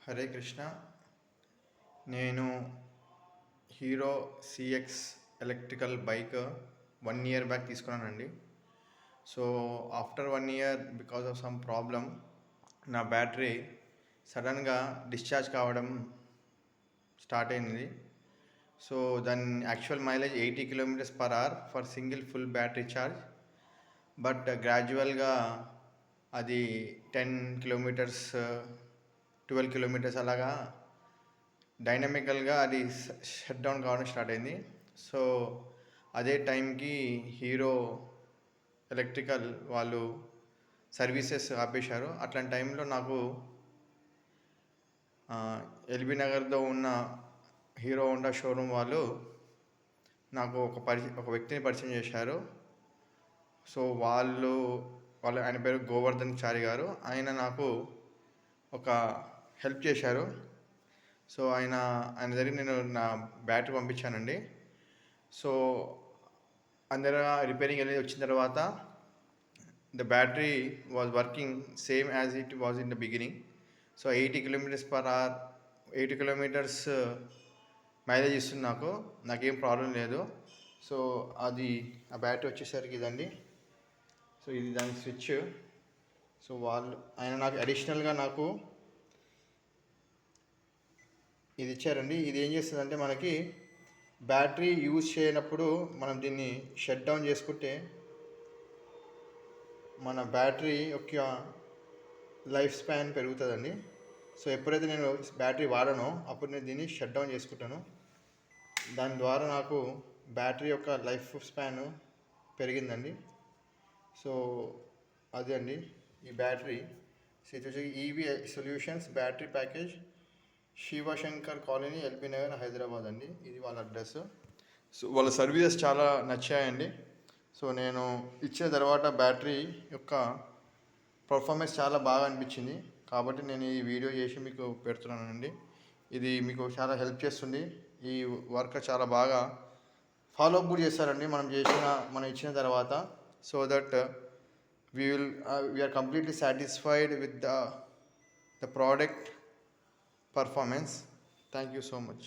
హరే కృష్ణ. నేను Hero CX electrical bike 1 year back తీసుకున్నానండి. So after 1 year because of some problem నా battery సడన్గా discharge కావడం స్టార్ట్ అయింది. సో దాని actual mileage 80 km/h for single full battery charge. But గ్రాడ్యువల్గా అది 10 కిలోమీటర్స్ 12 కిలోమీటర్స్ అలాగా డైనమికల్గా అది షట్ డౌన్ కావడం స్టార్ట్ అయింది. సో అదే టైంకి హీరో ఎలక్ట్రికల్ వాళ్ళు సర్వీసెస్ ఆపేశారు. అట్లాంటి టైంలో నాకు ఎల్బీ నగర్లో ఉన్న హీరో హోండా షోరూమ్ వాళ్ళు నాకు ఒక వ్యక్తిని పరిచయం చేశారు. సో ఆయన పేరు గోవర్ధన్ చారి గారు. ఆయన నాకు ఒక హెల్ప్ చేశారు. సో ఆయన దగ్గర నేను నా బ్యాటరీ పంపించానండి. సో అందరూ రిపేరింగ్ అనేది వచ్చిన తర్వాత the battery was working same as it was in the beginning. So 80 km/h 80 kilometres mileage ఇస్తుంది. నాకేం ప్రాబ్లం లేదు. సో ఆ బ్యాటరీ వచ్చేసరికి ఇదండి. సో ఇది దాని స్విచ్. సో ఆయన నాకు అడిషనల్గా నాకు ఇది ఇచ్చారండి. ఇది ఏం చేస్తుందంటే మనకి బ్యాటరీ యూజ్ చేయనప్పుడు మనం దీన్ని షట్ డౌన్ చేసుకుంటే మన బ్యాటరీ యొక్క లైఫ్ స్పాన్ పెరుగుతుందండి. సో ఎప్పుడైతే నేను బ్యాటరీ వాడనో అప్పుడు నేను దీన్ని షట్ డౌన్ చేసుకుంటాను. దాని ద్వారా నాకు బ్యాటరీ యొక్క లైఫ్ స్పాన్ పెరిగిందండి. సో అదే అండి ఈ బ్యాటరీ. సో ఇది వచ్చి EV solutions battery package, Shivashankar colony, LB Nagar, Hyderabad అండి. ఇది వాళ్ళ అడ్రస్. సో వాళ్ళ సర్వీసెస్ చాలా నచ్చాయండి. సో నేను ఇచ్చిన తర్వాత బ్యాటరీ యొక్క పర్ఫార్మెన్స్ చాలా బాగా అనిపించింది. కాబట్టి నేను ఈ వీడియో చేసి మీకు పెడుతున్నానండి. ఇది మీకు చాలా హెల్ప్ చేస్తుంది. ఈ వర్క్ చాలా బాగా ఫాలో అప్ కూడా చేస్తారండి మనం ఇచ్చిన తర్వాత. So that we are completely satisfied with the product performance. Thank you so much.